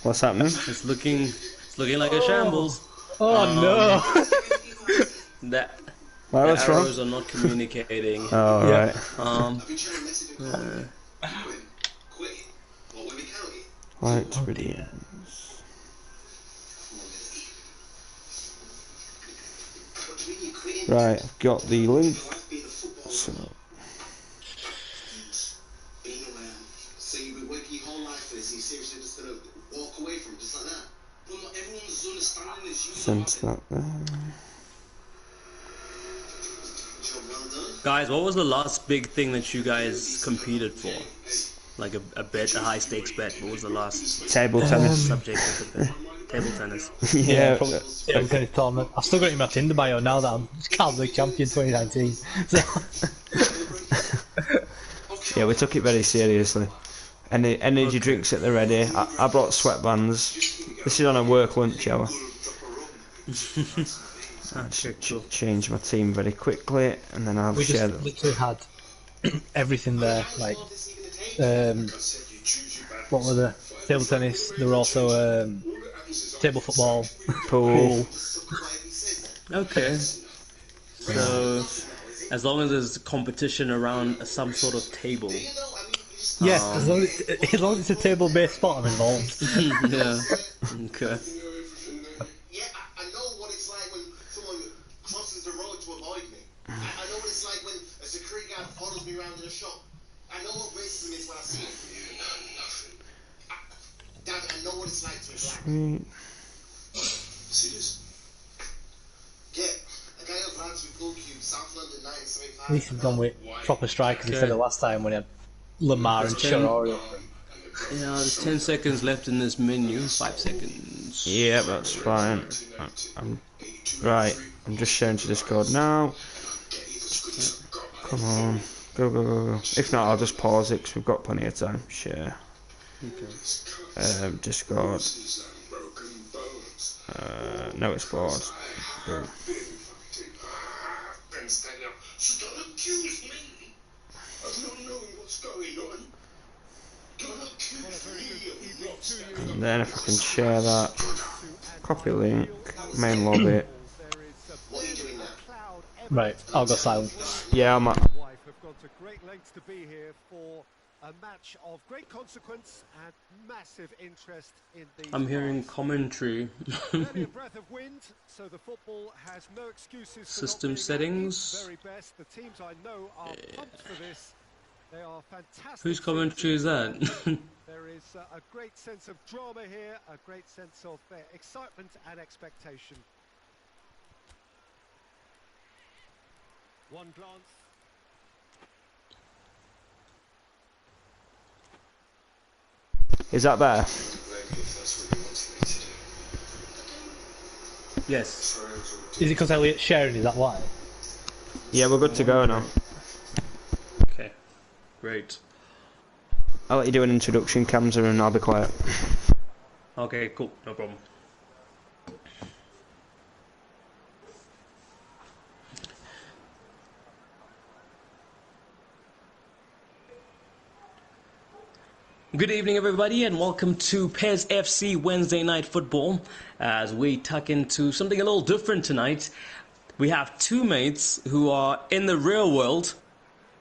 What's happening? It's looking like a shambles. Oh no! That Why, the what's wrong? arrows are not communicating. Oh, right. Right, brilliant. Right, I've got the link. So, you've been working your whole life for this, and you're seriously just gonna walk away from it just like that? But not everyone's understanding this. sent that there. Job well done. Guys, what was the last big thing that you guys competed for? Like a bet, a high stakes bet. What was the last Table tennis. subject of the bet? Table tennis. Yeah, probably table tennis tournament. I've still got it in my Tinder bio now that I'm Carl League champion 2019. So. yeah, we took it very seriously. Energy drinks at the ready. I brought sweatbands. This is on a work lunch hour. Change my team very quickly, and then I'll share them. We literally had everything there, like what were the table tennis? There were also table football, Pool. Okay. So, as long as there's competition around some sort of table. Yeah, as long as it's a table-based sport, I'm involved. Yeah. Okay. Yeah, I know what it's like when someone crosses the road to avoid me. I know what it's like when a security guard follows me around in a shop. I know what racism is when I see it. Dad, I know what it's like to be black. See this? Yeah, a guy of lads with Gold Cube, South London, 1975. At least we've gone with proper strikers instead of last time when he had Lamar and Sharori. Yeah, there's 10 seconds left in this menu. 5 seconds. Yeah, that's fine. Right, I'm just sharing to Discord now. Come on. Go, go, go, go. If not, I'll just pause it because we've got plenty of time. Share. Okay. Discord. No, it's paused. Go. And then if I can share that, copy link, main lobby. Right, I'll go silent. Yeah, I'm at. Wife have gone to great lengths to be here for a match of great consequence and massive interest in the. I'm hearing commentary. Barely a breath of wind, so the football has no excuses. System for not being at settings. its very best. The teams I know are pumped for this. They are fantastic. Whose commentary is that? There is a great sense of drama here, a great sense of excitement and expectation. One glance. Is that better? Yes. Is it because Elliott's sharing? Is that why? Yeah, we're good to go now. Okay. Great. I'll let you do an introduction, Kamza, and I'll be quiet. Okay, cool. No problem. Good evening, everybody, and welcome to PES FC Wednesday Night Football. As we tuck into something a little different tonight, we have two mates who are in the real world,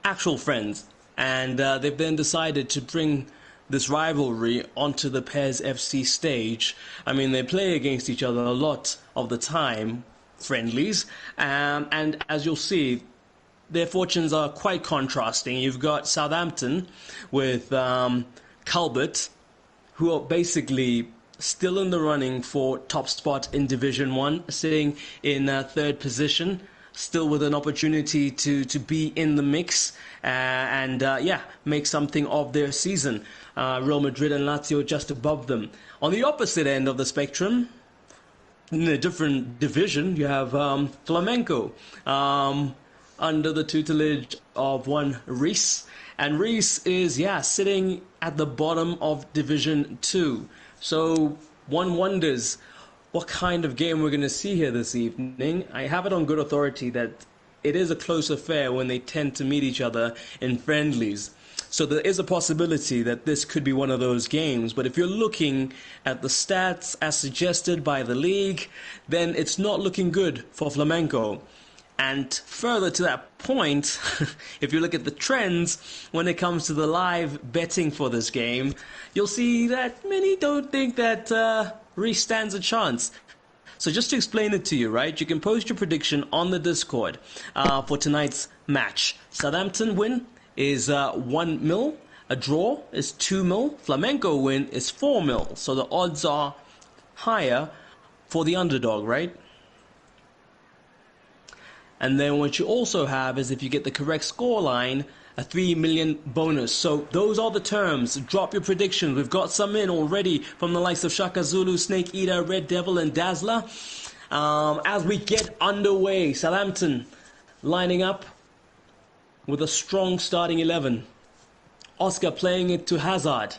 actual friends, and they've then decided to bring this rivalry onto the PES FC stage. I mean, they play against each other a lot of the time, friendlies, and as you'll see, their fortunes are quite contrasting. You've got Southampton with Calvert, who are basically still in the running for top spot in Division 1, sitting in third position, still with an opportunity to be in the mix and make something of their season. Real Madrid and Lazio just above them. On the opposite end of the spectrum, in a different division, you have Flamenco under the tutelage of one Reece. And Reece is, sitting at the bottom of Division 2. So one wonders what kind of game we're going to see here this evening. I have it on good authority that it is a close affair when they tend to meet each other in friendlies. So there is a possibility that this could be one of those games. But if you're looking at the stats as suggested by the league, then it's not looking good for Flamengo. And further to that point, if you look at the trends when it comes to the live betting for this game, you'll see that many don't think that Reece stands a chance. So just to explain it to you, right, you can post your prediction on the Discord for tonight's match. Southampton win is 1 mil, a draw is 2 mil, Flamengo win is 4 mil. So the odds are higher for the underdog, right? And then what you also have is if you get the correct scoreline, a 3 million bonus. So those are the terms. Drop your predictions. We've got some in already from the likes of Shaka Zulu, Snake Eater, Red Devil and Dazzler. As we get underway, Southampton lining up with a strong starting 11. Oscar playing it to Hazard.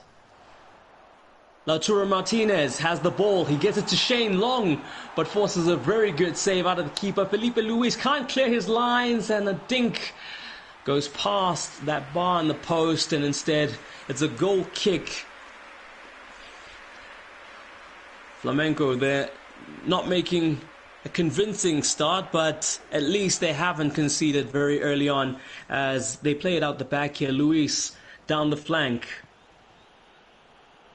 Lautaro Martinez has the ball. He gets it to Shane Long, but forces a very good save out of the keeper. Felipe Luis can't clear his lines, and a dink goes past that bar in the post, and instead it's a goal kick. Flamengo, they're not making a convincing start, but at least they haven't conceded very early on as they play it out the back here. Luis down the flank.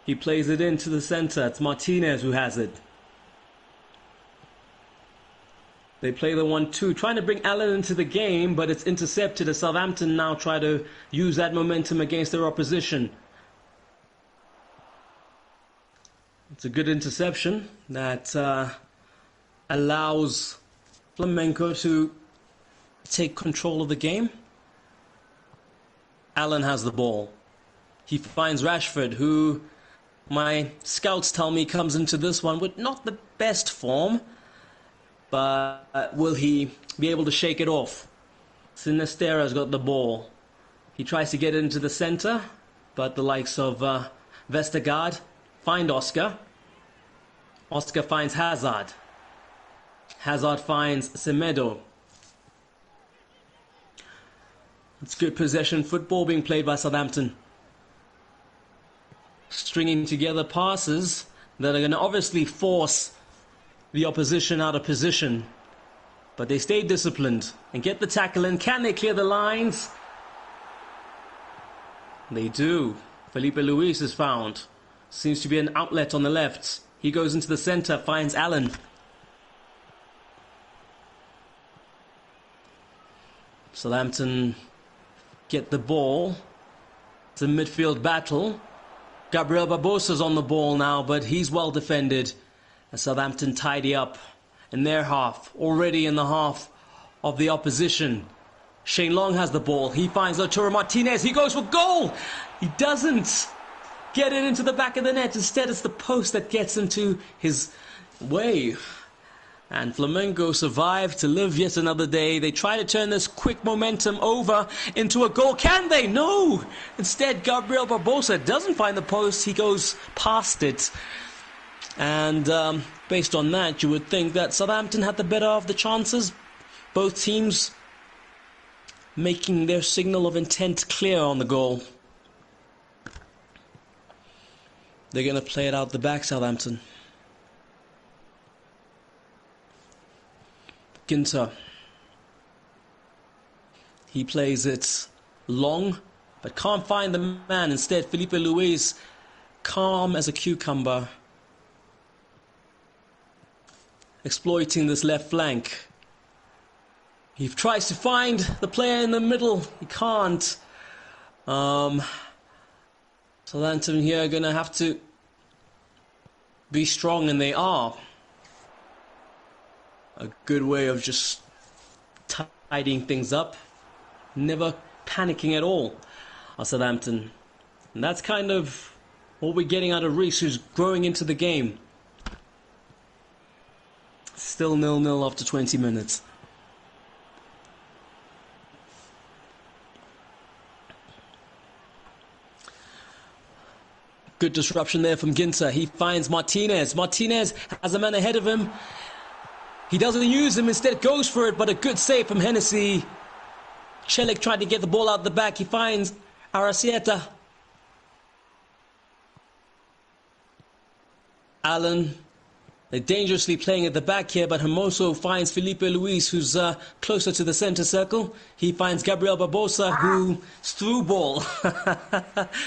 He plays it into the center. It's Martinez who has it. They play the 1-2, trying to bring Allen into the game, but it's intercepted as Southampton now try to use that momentum against their opposition. It's a good interception that allows Flamengo to take control of the game. Allen has the ball. He finds Rashford, who my scouts tell me comes into this one with not the best form, but will he be able to shake it off? Sinistera's got the ball. He tries to get it into the center, but the likes of Vestergaard find Oscar. Oscar finds Hazard. Hazard finds Semedo. It's good possession football being played by Southampton. Stringing together passes that are going to obviously force the opposition out of position. But they stay disciplined and get the tackle in. Can they clear the lines? They do. Felipe Luis is found. Seems to be an outlet on the left. He goes into the center, finds Allen. Southampton get the ball. It's a midfield battle. Gabriel Barbosa's on the ball now, but he's well defended. And Southampton tidy up in their half, already in the half of the opposition. Shane Long has the ball. He finds Lautaro Martinez. He goes for goal. He doesn't get it into the back of the net. Instead, it's the post that gets into his way. And Flamengo survive to live yet another day. They try to turn this quick momentum over into a goal. Can they? No! Instead, Gabriel Barbosa doesn't find the post. He goes past it. And based on that, you would think that Southampton had the better of the chances. Both teams making their signal of intent clear on the goal. They're going to play it out the back, Southampton. Ginter. He plays it long, but can't find the man. Instead, Felipe Luis, calm as a cucumber, exploiting this left flank. He tries to find the player in the middle. He can't. Southampton here are going to have to be strong, and they are. A good way of just tidying things up. Never panicking at all, Southampton. And that's kind of what we're getting out of Reece, who's growing into the game. Still 0-0 after 20 minutes. Good disruption there from Ginter. He finds Martinez. Martinez has a man ahead of him. He doesn't use him, instead goes for it, but a good save from Hennessy. Celik tried to get the ball out the back. He finds Arasieta. Allen, they're dangerously playing at the back here, but Hermoso finds Felipe Luis, who's closer to the center circle. He finds Gabriel Barbosa, who's through ball.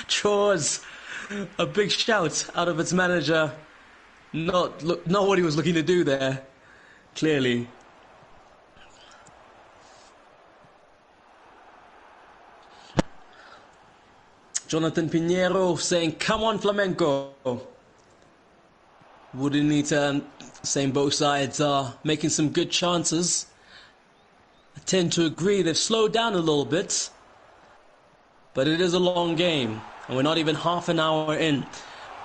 Chores a big shout out of its manager. Not what he was looking to do there, clearly. Jonathan Pinheiro saying, "Come on, Flamenco." Wouldn't need to, saying both sides are making some good chances. I tend to agree they've slowed down a little bit, but it is a long game, and we're not even half an hour in.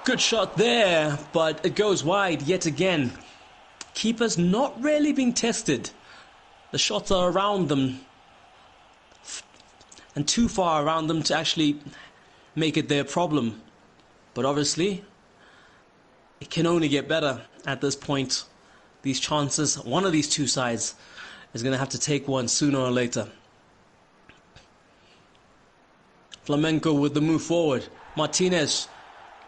Good shot there, but it goes wide yet again. Keepers not really being tested. The shots are around them, and too far around them to actually make it their problem. But obviously, it can only get better at this point. These chances, one of these two sides is going to have to take one sooner or later. Flamenco with the move forward. Martinez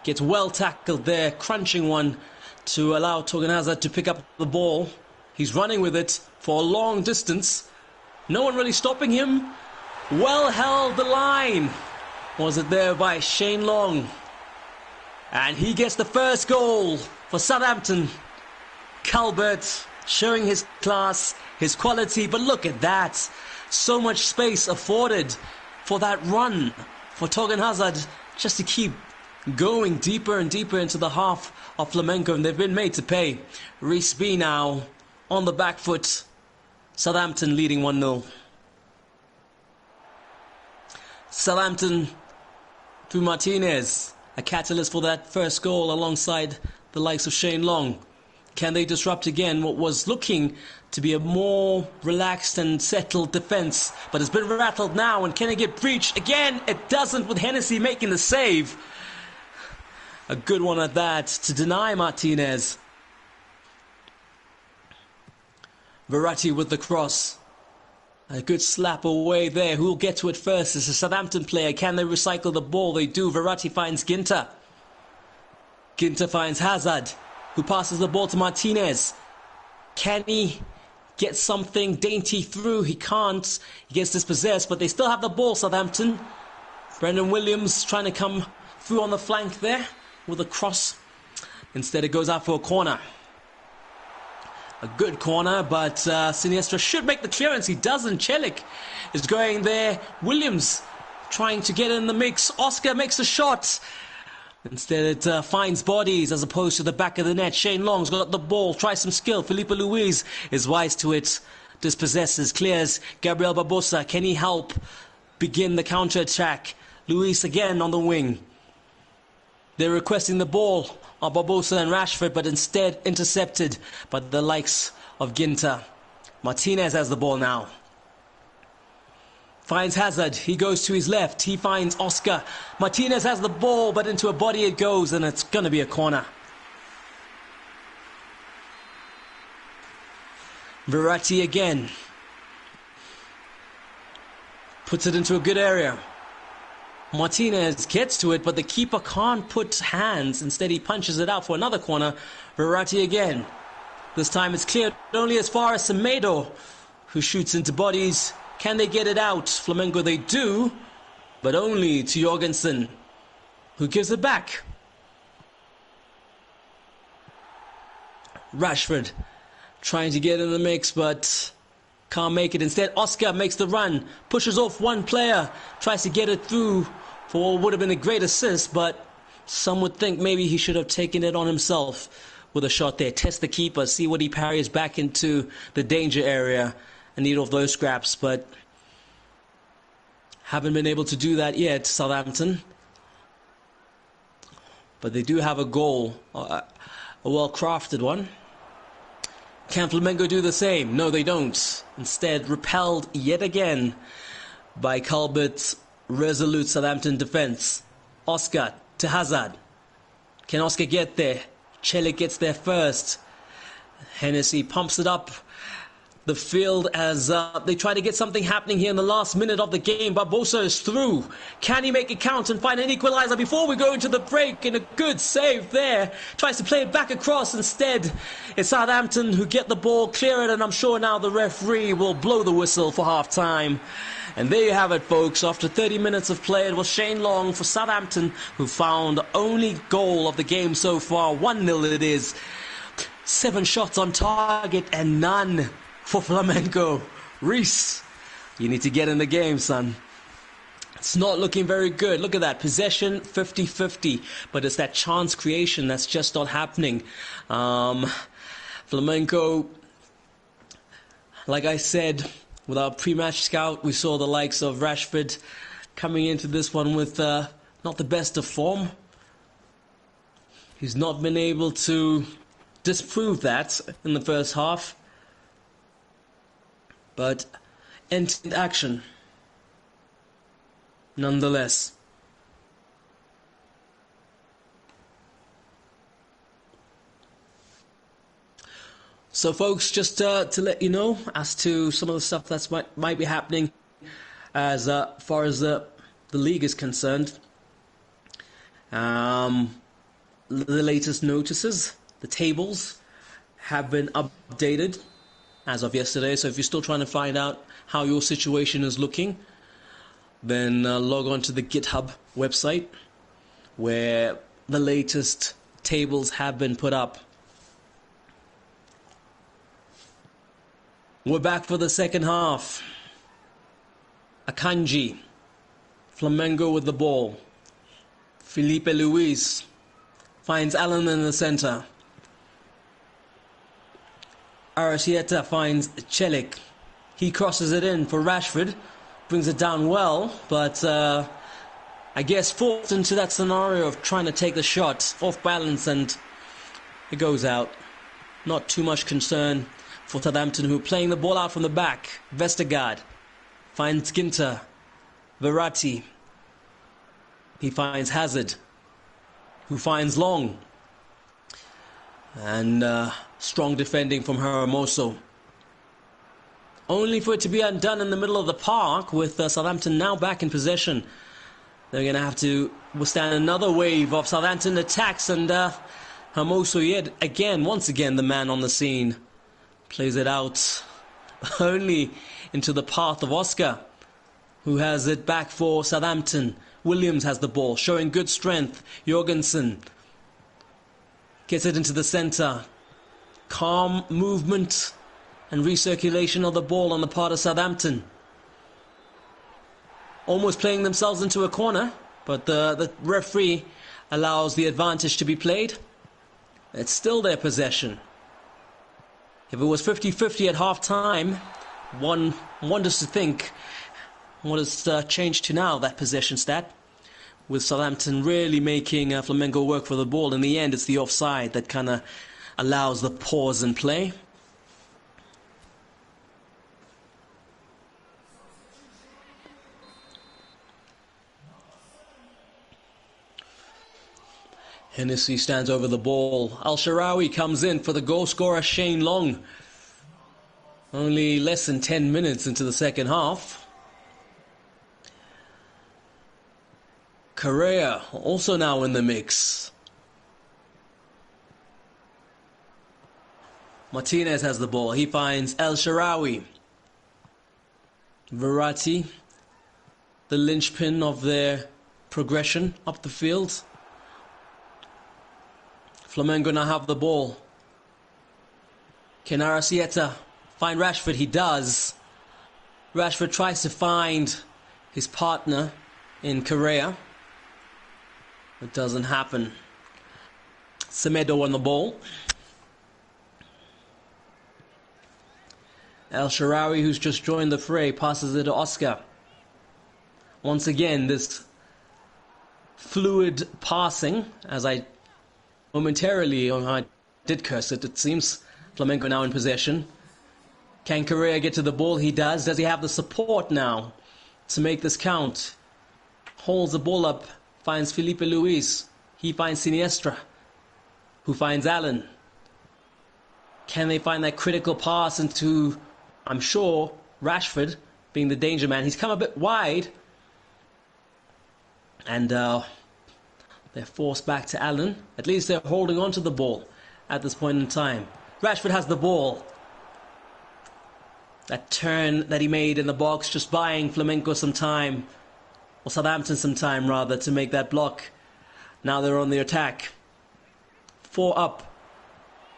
gets well tackled there, crunching one to allow Torgan Hazard to pick up the ball. He's running with it for a long distance. No one really stopping him. Well held the line. Was it there by Shane Long? And he gets the first goal for Southampton. Calvert showing his class, his quality, but look at that. So much space afforded for that run for Torgan Hazard just to keep going deeper and deeper into the half of Flamenco, and they've been made to pay. Reece B now on the back foot. Southampton leading 1-0. Southampton through Martinez. A catalyst for that first goal alongside the likes of Shane Long. Can they disrupt again what was looking to be a more relaxed and settled defense? But it's been rattled now, and can it get breached again? It doesn't, with Hennessy making the save. A good one at that to deny Martinez. Verratti with the cross. A good slap away there. Who'll get to it first? It's a Southampton player. Can they recycle the ball? They do. Verratti finds Ginter. Ginter finds Hazard, who passes the ball to Martinez. Can he get something dainty through? He can't. He gets dispossessed, but they still have the ball, Southampton. Brendan Williams trying to come through on the flank there with a cross. Instead, it goes out for a corner. A good corner, but Siniestra should make the clearance. He doesn't. Celik is going there. Williams trying to get in the mix. Oscar makes a shot. Instead, it finds bodies as opposed to the back of the net. Shane Long's got the ball. Tries some skill. Felipe Luis is wise to it. Dispossesses. Clears. Gabriel Barbosa. Can he help begin the counter-attack? Luis again on the wing. They're requesting the ball on Barbosa and Rashford, but instead intercepted by the likes of Ginter. Martinez has the ball now. Finds Hazard. He goes to his left. He finds Oscar. Martinez has the ball, but into a body it goes, and it's going to be a corner. Verratti again. Puts it into a good area. Martinez gets to it, but the keeper can't put hands. Instead, he punches it out for another corner. Verratti again. This time it's cleared only as far as Semedo, who shoots into bodies. Can they get it out? Flamengo, they do, but only to Jorgensen, who gives it back. Rashford trying to get in the mix, but can't make it. Instead, Oscar makes the run, pushes off one player, tries to get it through for what would have been a great assist, but some would think maybe he should have taken it on himself with a shot there. Test the keeper, see what he parries back into the danger area and eat off those scraps, but haven't been able to do that yet, Southampton. But they do have a goal, a well-crafted one. Can Flamengo do the same? No, they don't. Instead, repelled yet again by Calbert's resolute Southampton defense. Oscar to Hazard. Can Oscar get there? Celik gets there first. Hennessy pumps it up the field as they try to get something happening here in the last minute of the game. Barbosa is through. Can he make it count and find an equalizer before we go into the break? And a good save there. Tries to play it back across. Instead, it's Southampton who get the ball, clear it, and I'm sure now the referee will blow the whistle for half-time. And there you have it, folks. After 30 minutes of play, it was Shane Long for Southampton who found the only goal of the game so far. 1-0 it is. 7 shots on target and none for Flamengo. Reece, you need to get in the game, son. It's not looking very good. Look at that. Possession 50-50. But it's that chance creation that's just not happening. Flamengo, like I said, with our pre-match scout, we saw the likes of Rashford coming into this one with not the best of form. He's not been able to disprove that in the first half. But entered action nonetheless. So folks, just to let you know as to some of the stuff that might be happening as far as the league is concerned. The latest notices, the tables have been updated as of yesterday. So if you're still trying to find out how your situation is looking, then log on to the GitHub website where the latest tables have been put up. We're back for the second half. Akanji, Flamengo with the ball. Felipe Luis finds Allen in the center. Arasieta finds Celik. He crosses it in for Rashford. Brings it down well, but I guess forced into that scenario of trying to take the shot off balance, and it goes out. Not too much concern for Southampton, who are playing the ball out from the back. Vestergaard finds Ginter. Verratti. He finds Hazard, who finds Long. And strong defending from Hermoso. Only for it to be undone in the middle of the park, with Southampton now back in possession. They're going to have to withstand another wave of Southampton attacks, and Hermoso yet again, once again, the man on the scene. Plays it out only into the path of Oscar, who has it back for Southampton. Williams has the ball, showing good strength. Jorgensen gets it into the centre. Calm movement and recirculation of the ball on the part of Southampton. Almost playing themselves into a corner, but the referee allows the advantage to be played. It's still their possession. If it was 50-50 at half-time, one wonders to think what has changed to now, that possession stat, with Southampton really making Flamengo work for the ball. In the end, it's the offside that kind of allows the pause in play. Hennessy stands over the ball. Al-Sharawi comes in for the goal scorer Shane Long. Only less than 10 minutes into the second half. Correa also now in the mix. Martinez has the ball. He finds El-Sharawi. Verratti, the linchpin of their progression up the field. Flamengo now have the ball. Can Arasieta find Rashford? He does. Rashford tries to find his partner in Correa. It doesn't happen. Semedo on the ball. El-Sharawi, who's just joined the fray, passes it to Oscar. Once again, this fluid passing, as I momentarily, I did curse it, it seems. Flamengo now in possession. Can Correa get to the ball? He does. Does he have the support now to make this count? Holds the ball up, finds Felipe Luis. He finds Siniestra, who finds Allen. Can they find that critical pass into, I'm sure, Rashford being the danger man? He's come a bit wide. And they're forced back to Allen. At least they're holding on to the ball at this point in time. Rashford has the ball. That turn that he made in the box, just buying Flamenco some time, or Southampton some time rather, to make that block. Now they're on the attack. 4 up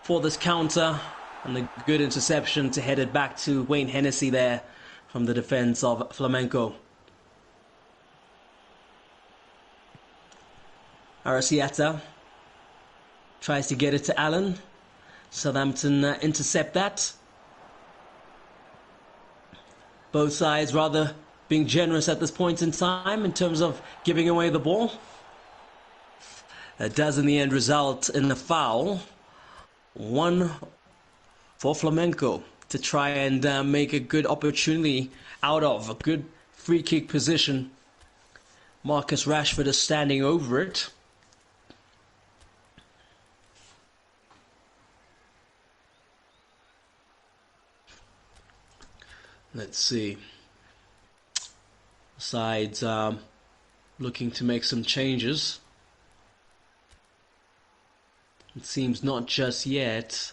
for this counter, and a good interception to head it back to Wayne Hennessy there from the defense of Flamenco. Arrascaeta tries to get it to Allen. Southampton intercept that. Both sides rather being generous at this point in time in terms of giving away the ball. That does in the end result in a foul. 1 for Flamenco to try and make a good opportunity out of a good free kick position. Marcus Rashford is standing over it. Let's see. Sides looking to make some changes. It seems not just yet.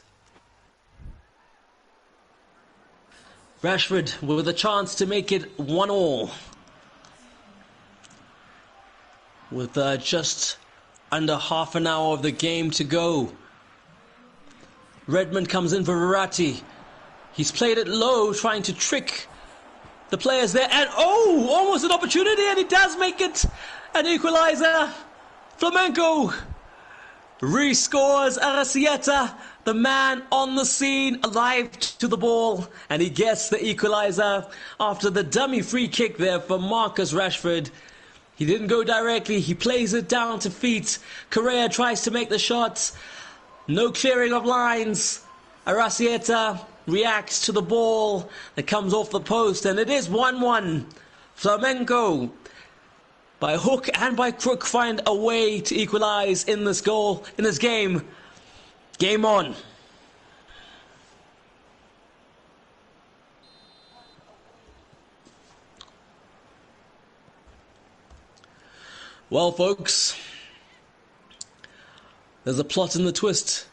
Rashford with a chance to make it 1-1. With just under half an hour of the game to go. Redmond comes in for Verratti. He's played it low, trying to trick the players there. And almost an opportunity, and he does make it an equalizer. Flamenco rescores. Arrascaeta, the man on the scene, alive to the ball, and he gets the equalizer after the dummy free kick there for Marcus Rashford. He didn't go directly, he plays it down to feet. Correa tries to make the shot. No clearing of lines. Arrascaeta reacts to the ball that comes off the post, and it is 1-1. Flamenco, by hook and by crook, find a way to equalize in this game. Game on. Well, folks, there's a plot in the twist.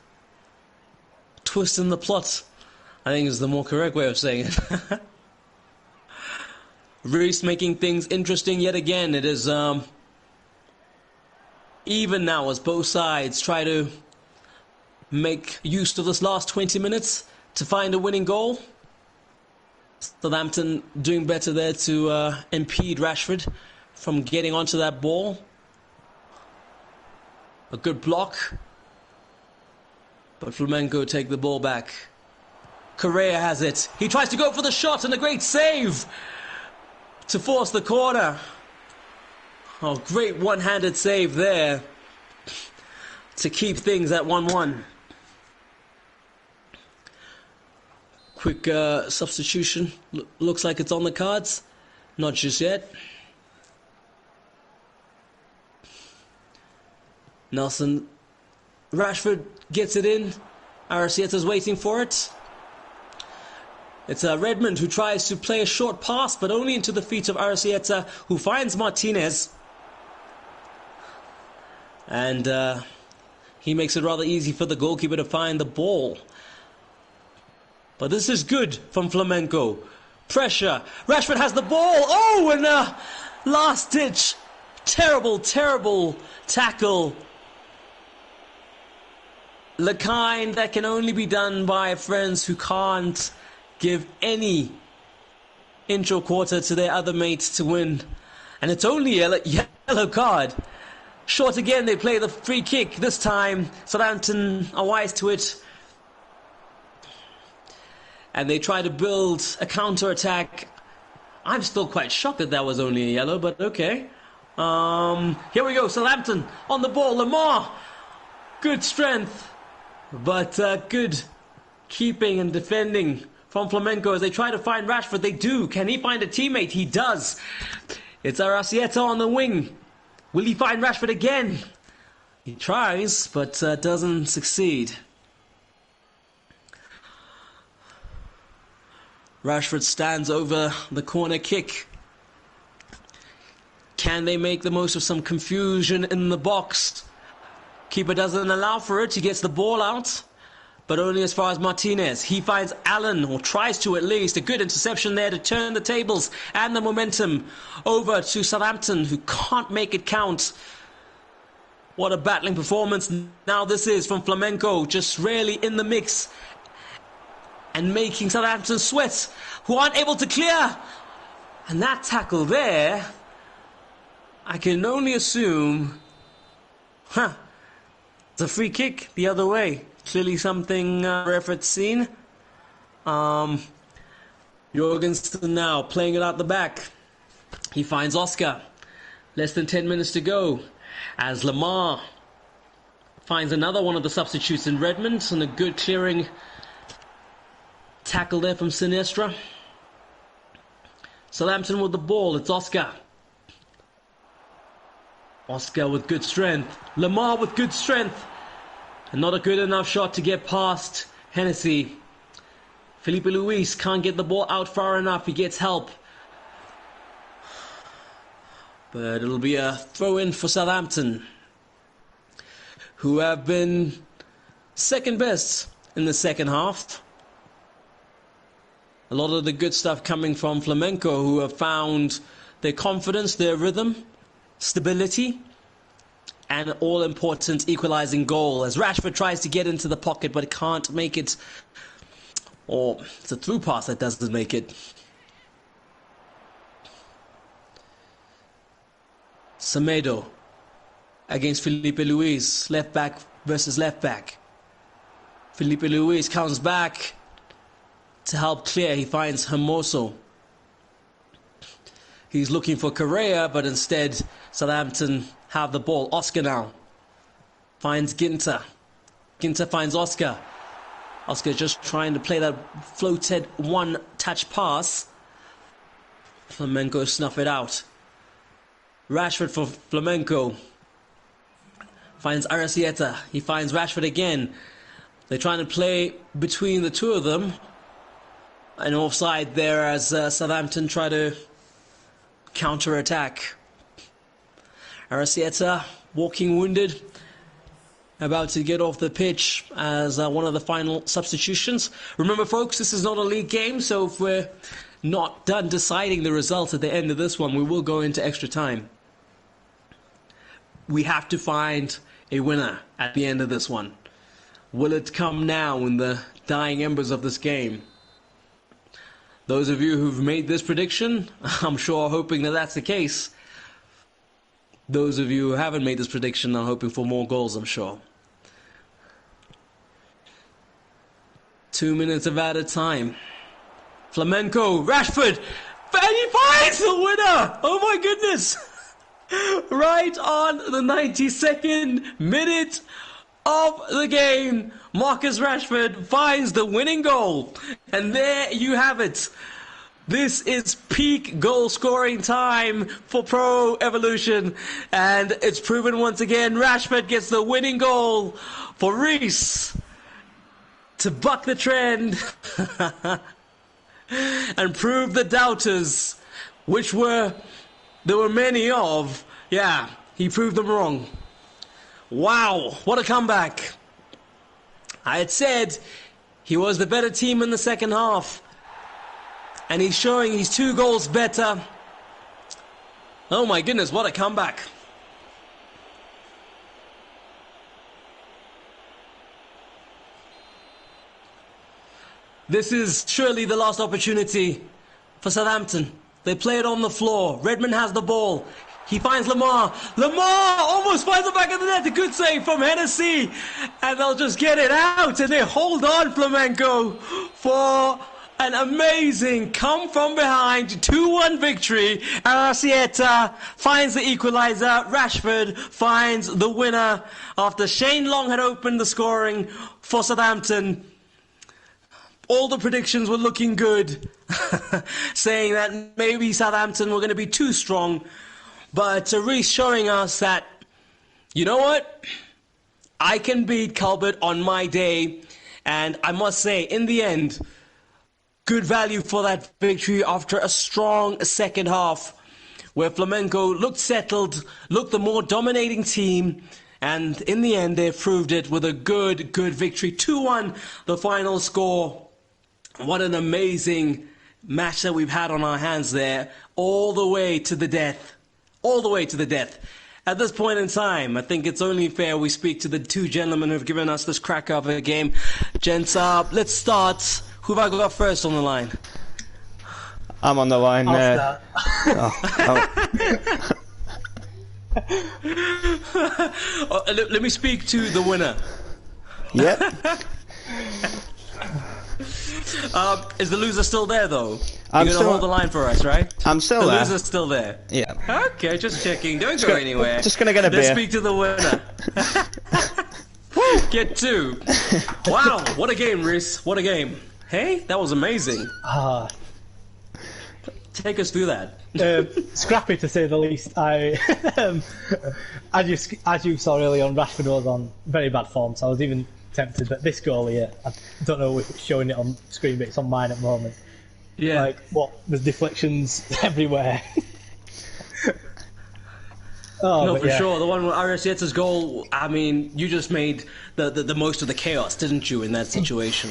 Twist in the plot, I think, is the more correct way of saying it. Reece making things interesting yet again. It is even now as both sides try to make use of this last 20 minutes to find a winning goal. Southampton doing better there to impede Rashford from getting onto that ball. A good block. But Flamenco take the ball back. Correa has it. He tries to go for the shot, and a great save to force the corner. Oh, great one-handed save there to keep things at 1-1. Quick substitution. Looks like it's on the cards. Not just yet. Nelson. Rashford gets it in. Arrascaeta's waiting for it. It's Redmond who tries to play a short pass, but only into the feet of Arrascaeta, who finds Martinez. And he makes it rather easy for the goalkeeper to find the ball. But this is good from Flamenco. Pressure. Rashford has the ball. Oh, and last ditch. Terrible, terrible tackle. The kind that can only be done by friends who can't give any intro quarter to their other mates to win. And it's only a yellow card. Short again, they play the free kick. This time, Southampton are wise to it. And they try to build a counter-attack. I'm still quite shocked that was only a yellow, but okay. Here we go, Southampton on the ball. Lamar, good strength. But good keeping and defending from Flamenco as they try to find Rashford. They do. Can he find a teammate? He does. It's Arrascaeta on the wing. Will he find Rashford again? He tries, but doesn't succeed. Rashford stands over the corner kick. Can they make the most of some confusion in the box? Keeper doesn't allow for it. He gets the ball out, but only as far as Martinez. He finds Allen, or tries to at least. A good interception there to turn the tables and the momentum over to Southampton, who can't make it count. What a battling performance now this is from Flamenco, just really in the mix and making Southampton sweat, who aren't able to clear. And that tackle there, I can only assume, it's a free kick the other way. Clearly something referee's seen. Jorgensen now playing it out the back. He finds Oscar. Less than 10 minutes to go. As Lamar finds another one of the substitutes in Redmond, and a good clearing tackle there from Sinistra. Southampton with the ball. It's Oscar. Oscar with good strength. Lamar with good strength. And not a good enough shot to get past Hennessy. Felipe Luis can't get the ball out far enough. He gets help. But it'll be a throw-in for Southampton, who have been second best in the second half. A lot of the good stuff coming from Flamenco, who have found their confidence, their rhythm, stability, and all-important equalising goal as Rashford tries to get into the pocket but can't make it. Or it's a through pass that doesn't make it. Semedo against Felipe Luis. Left back versus left back. Felipe Luis comes back to help clear. He finds Hermoso. He's looking for Correa, but instead Southampton have the ball. Oscar now finds Ginter. Ginter finds Oscar. Oscar just trying to play that floated one-touch pass. Flamenco snuff it out. Rashford for Flamenco. Finds Arrascaeta. He finds Rashford again. They're trying to play between the two of them. An offside there as Southampton try to counter-attack. Arrascaeta walking wounded, about to get off the pitch as one of the final substitutions. Remember, folks, this is not a league game, so if we're not done deciding the result at the end of this one, we will go into extra time. We have to find a winner at the end of this one. Will it come now in the dying embers of this game? Those of you who've made this prediction, I'm sure are hoping that that's the case. Those of you who haven't made this prediction are hoping for more goals, I'm sure. 2 minutes of added time. Flamenco, Rashford, and he finds the winner! Oh my goodness! Right on the 92nd minute of the game, Marcus Rashford finds the winning goal. And there you have it. This is peak goal scoring time for Pro Evolution. And it's proven once again, Rashford gets the winning goal for Reece to buck the trend and prove the doubters, which there were many of. Yeah, he proved them wrong. Wow, what a comeback. I had said he was the better team in the second half. And he's showing he's 2 goals better. Oh my goodness, what a comeback. This is surely the last opportunity for Southampton. They play it on the floor. Redmond has the ball. He finds Lamar. Lamar almost finds the back of the net. A good save from Hennessy. And they'll just get it out. And they hold on, Flamenco, for an amazing come from behind 2-1 victory. Arrascaeta finds the equalizer. Rashford finds the winner after Shane Long had opened the scoring for Southampton. All the predictions were looking good, saying that maybe Southampton were going to be too strong. But Reece showing us that, you know what? I can beat Calvert on my day. And I must say, in the end, good value for that victory after a strong second half, where Flamengo looked settled, looked the more dominating team, and in the end they proved it with a good victory. 2-1 the final score. What an amazing match that we've had on our hands there, all the way to the death. All the way to the death. At this point in time, I think it's only fair we speak to the two gentlemen who've given us this cracker of a game. Gents, let's start. Who have I got first on the line? I'm on the line. I'll start. Let me speak to the winner. Yep. Is the loser still there, though? I'm You're going to still- hold the line for us, right? I'm still The there. loser's still there. Yeah. Okay, just checking. Don't go anywhere. Just gonna get a Let's beer. speak to the winner. Get two. Wow, what a game, Reece. What a game. Hey, that was amazing. Take us through that. Scrappy to say the least. As you saw earlier on, Rashford was on very bad form, so I was even tempted. But this goal here, I don't know if it's showing it on screen, but it's on mine at the moment. Yeah. Like, there's deflections everywhere. No, but for yeah. sure. The one with Arraseta's goal, I mean, you just made the most of the chaos, didn't you, in that situation?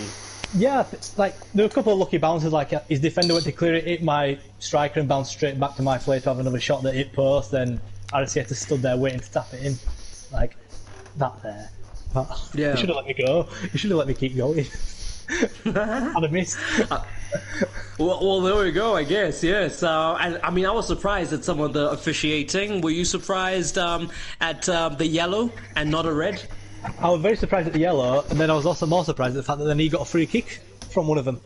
Yeah, like there were a couple of lucky bounces. Like his defender went to clear it, hit my striker, and bounced straight back to my play to have another shot that hit post. Then Arraseta stood there waiting to tap it in, like that there. But Yeah. You should have let me go. You should have let me keep going. I'd have missed. Well, there we go, I guess, yes. And I mean, I was surprised at some of the officiating. Were you surprised at the yellow and not a red? I was very surprised at the yellow, and then I was also more surprised at the fact that then he got a free kick from one of them.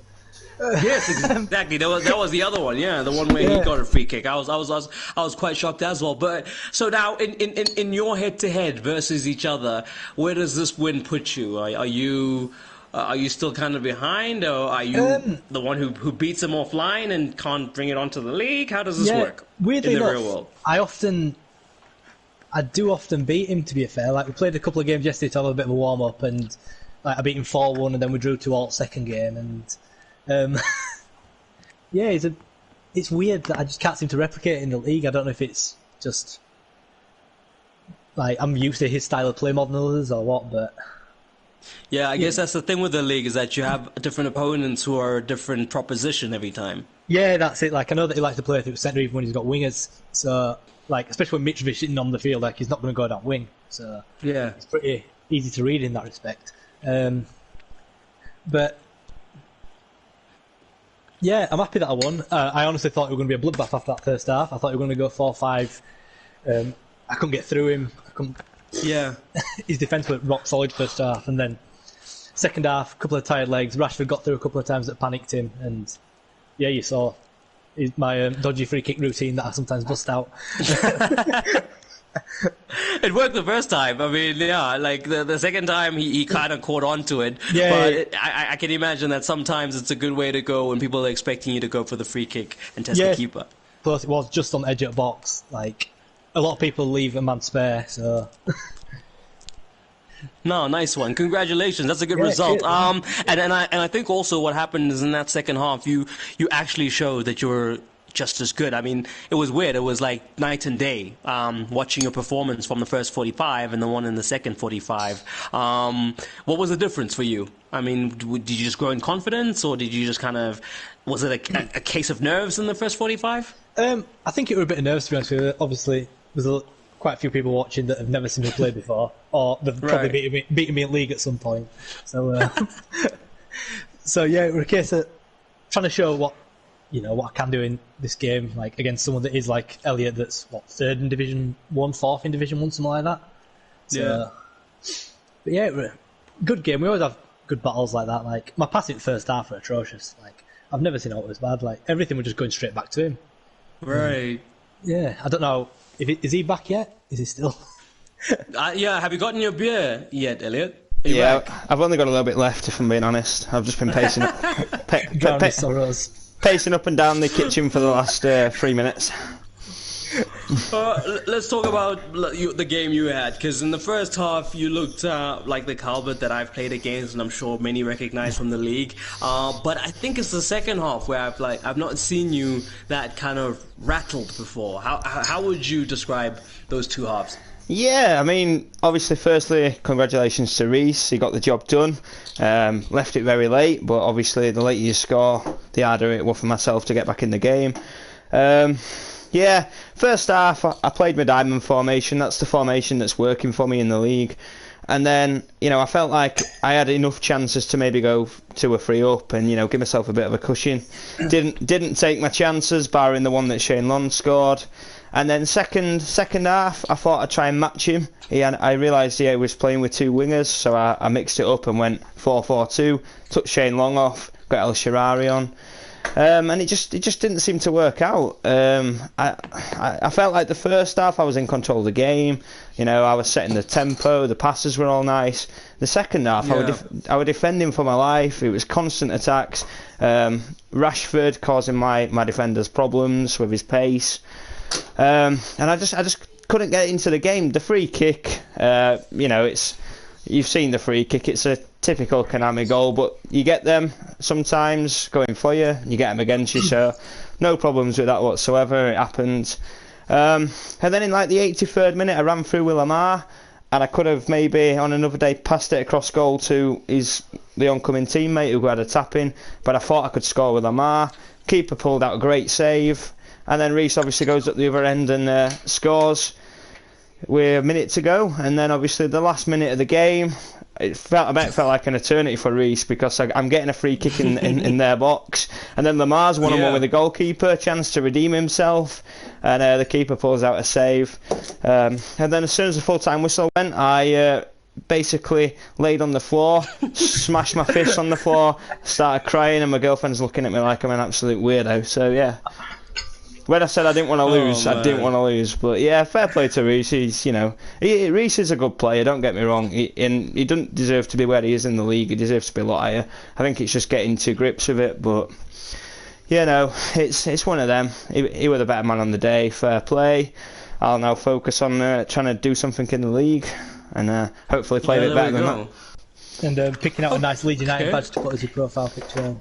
Yes, exactly. That was the other one. Yeah, the one where he got a free kick. I was quite shocked as well. But so now, in your head-to-head versus each other, where does this win put you? Are you still kind of behind, or are you the one who beats him offline and can't bring it onto the league? How does this work Weirdly in the enough, real world? I do often beat him, to be fair. Like, we played a couple of games yesterday to have a bit of a warm-up, and like, I beat him 4-1, and then we drew 2-all second game, and yeah, it's weird that I just can't seem to replicate it in the league. I don't know if it's just like I'm used to his style of play more than others or what, but Yeah, I guess that's the thing with the league, is that you have different opponents who are a different proposition every time. yeah, that's it. Like, I know that he likes to play through centre even when he's got wingers, so like, especially when Mitrovic sitting on the field, like, he's not going to go down wing, so Yeah. it's pretty easy to read in that respect. But yeah, I'm happy that I won. I honestly thought it was going to be a bloodbath after that first half. I thought we were going to go 4-5. I couldn't get through him. Yeah. His defence was rock solid first half, and then second half, a couple of tired legs. Rashford got through a couple of times that panicked him, and yeah, you saw my dodgy free kick routine that I sometimes bust out. It worked the first time. I mean, yeah, like the second time he kind of caught on to it. Yeah, but I can imagine that sometimes it's a good way to go when people are expecting you to go for the free kick and test the keeper. Plus, it was just on the edge of the box. Like, a lot of people leave a man spare, so. No, nice one. Congratulations. That's a good Yeah, result. cheers. And I think also what happened is in that second half, you actually showed that you were just as good. I mean, it was weird. It was like night and day, watching your performance from the first 45 and the one in the second 45. What was the difference for you? I mean, did you just grow in confidence, or did you just kind of, was it a case of nerves in the first 45? I think it was a bit of nerves, to be honest with you. Obviously, there's quite a few people watching that have never seen me play before, or they've probably beaten me in league at some point. So, so yeah, it was a case of trying to show what I can do in this game, like against someone that is like Elliott, that's third in Division 1, fourth in Division 1, something like that. So, Yeah. But yeah, it was a good game. We always have good battles like that. Like, my passing first half were atrocious. Like, I've never seen it was bad. Like, everything was just going straight back to him. Right. Yeah, I don't know. Is he back yet? Is he still? Yeah, have you gotten your beer yet, Elliot? Are you Yeah, back? I've only got a little bit left, if I'm being honest. I've just been pacing Drown his sorrows. pacing up and down the kitchen for the last 3 minutes. Let's talk about the game you had, because in the first half you looked like the Calvert that I've played against, and I'm sure many recognize from the league. But I think it's the second half where I've not seen you that kind of rattled before. How would you describe those two halves? Yeah, I mean, obviously, firstly, congratulations to Reece. He got the job done. Left it very late, but obviously, the later you score, the harder it was for myself to get back in the game. Yeah, first half, I played my diamond formation. That's the formation that's working for me in the league. And then, I felt like I had enough chances to maybe go 2 or 3 up and, give myself a bit of a cushion. Didn't take my chances, barring the one that Shane Long scored. And then second half, I thought I'd try and match him. I realised he was playing with 2 wingers, so I mixed it up and went 4-4-2. Took Shane Long off, got El Shaarawy on. And it just didn't seem to work out. I felt like the first half I was in control of the game. I was setting the tempo, the passes were all nice. The second half, yeah. I was defending for my life. It was constant attacks. Rashford causing my defenders problems with his pace. And I just couldn't get into the game. The free kick, you've seen the free kick. It's a typical Konami goal, but you get them sometimes going for you. You get them against you, so no problems with that whatsoever. It happened. And then in like the 83rd minute, I ran through with Lamar, and I could have maybe on another day passed it across goal to the oncoming teammate who had a tap in, but I thought I could score with Lamar. Keeper pulled out a great save, and then Reece obviously goes up the other end and scores with a minute to go. And then obviously the last minute of the game, it felt like an eternity for Reece, because I'm getting a free kick in their box, and then Lamar's 1-on-1 with the goalkeeper, chance to redeem himself, and the keeper pulls out a save. And then as soon as the full-time whistle went, I basically laid on the floor, smashed my fist on the floor, started crying, and my girlfriend's looking at me like I'm an absolute weirdo. So yeah, when I said I didn't want to lose, I didn't want to lose. But yeah, fair play to Reece. Reece is a good player, don't get me wrong. He doesn't deserve to be where he is in the league. He deserves to be a lot higher. I think it's just getting to grips with it. But it's one of them. He was the better man on the day. Fair play. I'll now focus on trying to do something in the league and hopefully play a bit better than that. And picking out a nice Leeds United badge to put as your profile picture on.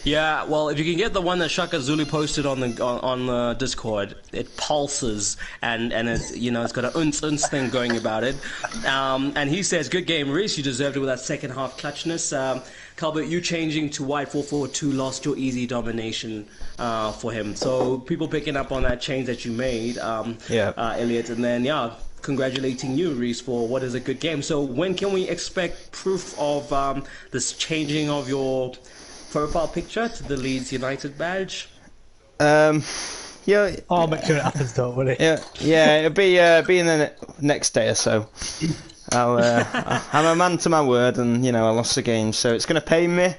Yeah, well, if you can get the one that Shaka Zulu posted on the Discord, it pulses and it's got an uns thing going about it. And he says, "Good game, Reece. You deserved it with that second half clutchness." Calvert, you changing to wide 4-4-2 lost your easy domination for him. So people picking up on that change that you made, Elliott, and then congratulating you, Reece, for what is a good game. So when can we expect proof of this changing of your profile picture to the Leeds United badge? I'll make sure it happens, don't worry. Yeah, it'll be in the next day or so. I'm a man to my word, and I lost the game, so it's going to pain me.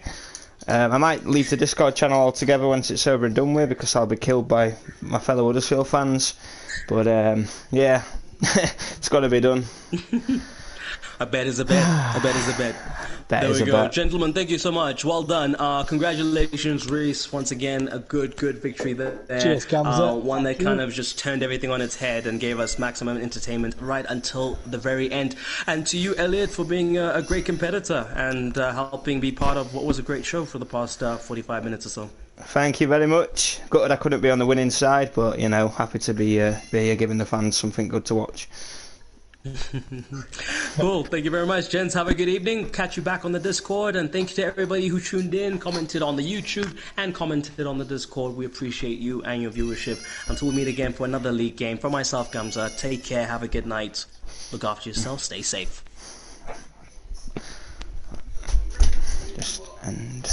I might leave the Discord channel altogether once it's over and done with, because I'll be killed by my fellow Huddersfield fans. But it's got to be done. A bet is a bet. A bet is a bet. There we go. Gentlemen, thank you so much. Well done. Congratulations, Reece. Once again, a good victory there. Cheers, Gamza. One that kind of just turned everything on its head and gave us maximum entertainment right until the very end. And to you, Elliott, for being a great competitor and helping be part of what was a great show for the past 45 minutes or so. Thank you very much. Gutted I couldn't be on the winning side, but happy to be here giving the fans something good to watch. Cool. Thank you very much, gents. Have a good evening. Catch you back on the Discord, and thank you to everybody who tuned in, commented on the YouTube, and commented on the Discord. We appreciate you and your viewership. Until we meet again for another league game. From myself, Gamza, take care, have a good night, look after yourself, stay safe. Just end.